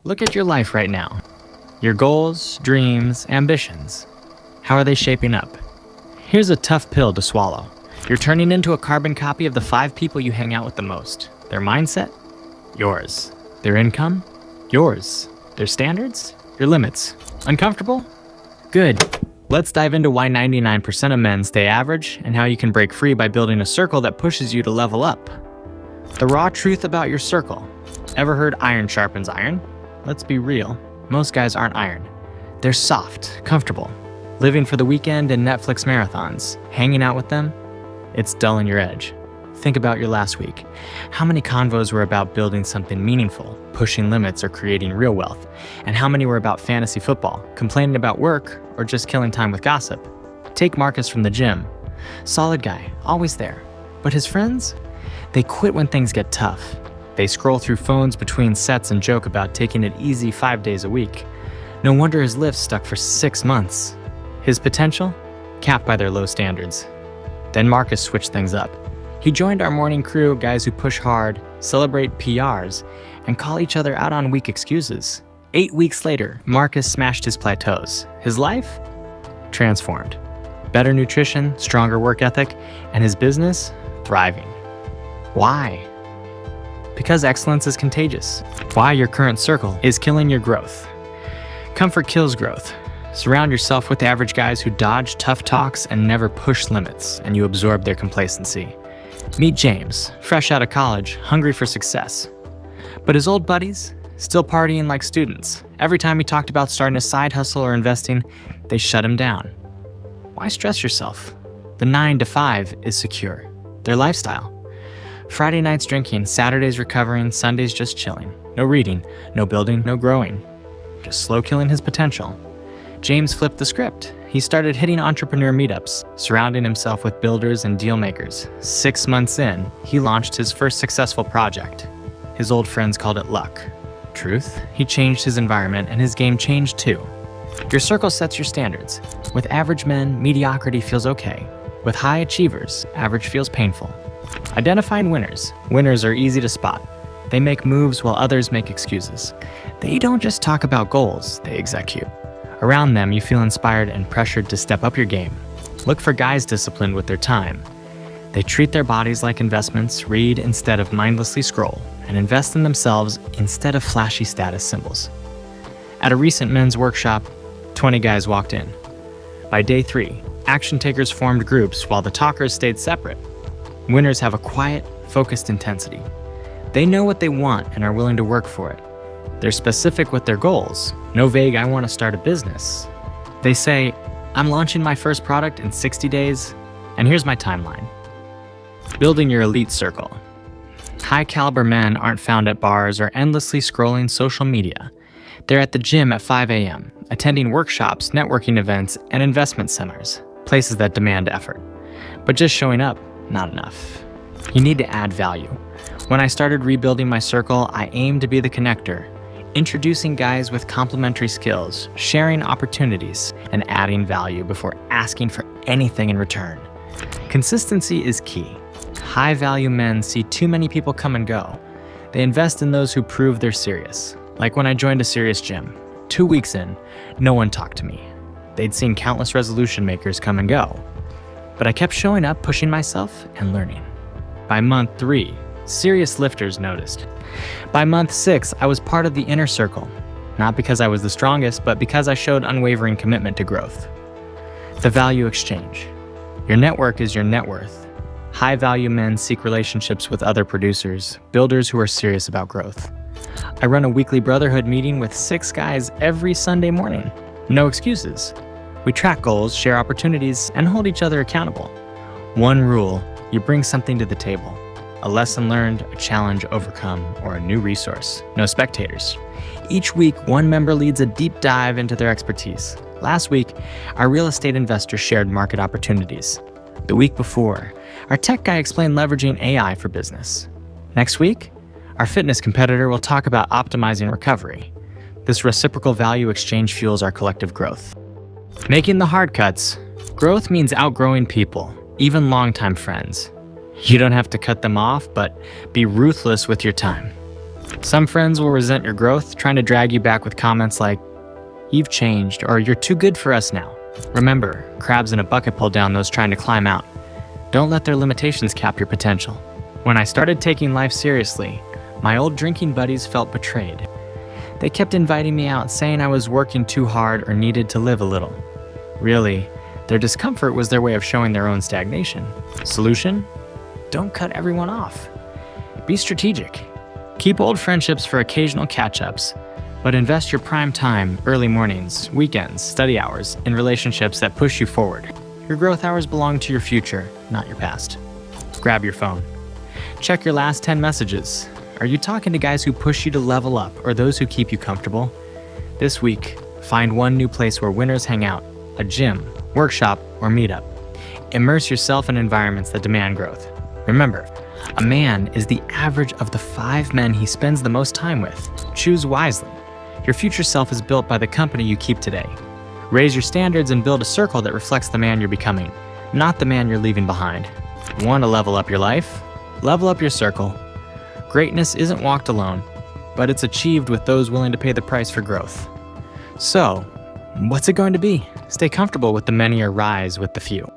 Look at your life right now. Your goals, dreams, ambitions. How are they shaping up? Here's a tough pill to swallow. You're turning into a carbon copy of the 5 people you hang out with the most. Their mindset? Yours. Their income? Yours. Their standards? Your limits. Uncomfortable? Good. Let's dive into why 99% of men stay average and how you can break free by building a circle that pushes you to level up. The raw truth about your circle. Ever heard iron sharpens iron? Let's be real. Most guys aren't iron. They're soft, comfortable, living for the weekend and Netflix marathons. Hanging out with them, it's dulling your edge. Think about your last week. How many convos were about building something meaningful, pushing limits, or creating real wealth? And how many were about fantasy football, complaining about work, or just killing time with gossip? Take Marcus from the gym. Solid guy, always there. But his friends? They quit when things get tough. They scroll through phones between sets and joke about taking it easy 5 days a week. No wonder his lift stuck for 6 months. His potential? Capped by their low standards. Then Marcus switched things up. He joined our morning crew, guys who push hard, celebrate PRs, and call each other out on weak excuses. 8 weeks later, Marcus smashed his plateaus. His life? Transformed. Better nutrition, stronger work ethic, and his business? Thriving. Why? Because excellence is contagious. Why your current circle is killing your growth. Comfort kills growth. Surround yourself with average guys who dodge tough talks and never push limits, and you absorb their complacency. Meet James, fresh out of college, hungry for success. But his old buddies, still partying like students. Every time he talked about starting a side hustle or investing, they shut him down. Why stress yourself? The 9 to 5 is secure. Their lifestyle. Friday nights drinking, Saturdays recovering, Sundays just chilling. No reading, no building, no growing. Just slow killing his potential. James flipped the script. He started hitting entrepreneur meetups, surrounding himself with builders and deal makers. 6 months in, he launched his first successful project. His old friends called it luck. Truth, he changed his environment and his game changed too. Your circle sets your standards. With average men, mediocrity feels okay. With high achievers, average feels painful. Identifying winners. Winners are easy to spot. They make moves while others make excuses. They don't just talk about goals, they execute. Around them, you feel inspired and pressured to step up your game. Look for guys disciplined with their time. They treat their bodies like investments, read instead of mindlessly scroll, and invest in themselves instead of flashy status symbols. At a recent men's workshop, 20 guys walked in. By day 3, action takers formed groups while the talkers stayed separate. Winners have a quiet, focused intensity. They know what they want and are willing to work for it. They're specific with their goals. No vague, I want to start a business. They say, I'm launching my first product in 60 days, and here's my timeline. Building your elite circle. High caliber men aren't found at bars or endlessly scrolling social media. They're at the gym at 5 a.m., attending workshops, networking events, and investment seminars, places that demand effort. But just showing up, not enough. You need to add value. When I started rebuilding my circle, I aimed to be the connector, introducing guys with complementary skills, sharing opportunities, and adding value before asking for anything in return. Consistency is key. High-value men see too many people come and go. They invest in those who prove they're serious. Like when I joined a serious gym. 2 weeks in, no one talked to me. They'd seen countless resolution makers come and go. But I kept showing up, pushing myself, and learning. By month 3, serious lifters noticed. By month 6, I was part of the inner circle, not because I was the strongest, but because I showed unwavering commitment to growth. The value exchange. Your network is your net worth. High-value men seek relationships with other producers, builders who are serious about growth. I run a weekly brotherhood meeting with 6 guys every Sunday morning. No excuses. We track goals, share opportunities, and hold each other accountable. One rule, you bring something to the table. A lesson learned, a challenge overcome, or a new resource. No spectators. Each week, one member leads a deep dive into their expertise. Last week, our real estate investor shared market opportunities. The week before, our tech guy explained leveraging AI for business. Next week, our fitness competitor will talk about optimizing recovery. This reciprocal value exchange fuels our collective growth. Making the hard cuts. Growth means outgrowing people, even longtime friends. You don't have to cut them off, but be ruthless with your time. Some friends will resent your growth, trying to drag you back with comments like, "You've changed," or "You're too good for us now." Remember, crabs in a bucket pull down those trying to climb out. Don't let their limitations cap your potential. When I started taking life seriously, my old drinking buddies felt betrayed. They kept inviting me out, saying I was working too hard or needed to live a little. Really, their discomfort was their way of showing their own stagnation. Solution? Don't cut everyone off. Be strategic. Keep old friendships for occasional catch-ups, but invest your prime time, early mornings, weekends, study hours, in relationships that push you forward. Your growth hours belong to your future, not your past. Grab your phone. Check your last 10 messages. Are you talking to guys who push you to level up or those who keep you comfortable? This week, find one new place where winners hang out, a gym, workshop, or meetup. Immerse yourself in environments that demand growth. Remember, a man is the average of the 5 men he spends the most time with. Choose wisely. Your future self is built by the company you keep today. Raise your standards and build a circle that reflects the man you're becoming, not the man you're leaving behind. Want to level up your life? Level up your circle. Greatness isn't walked alone, but it's achieved with those willing to pay the price for growth. So, what's it going to be? Stay comfortable with the many or rise with the few.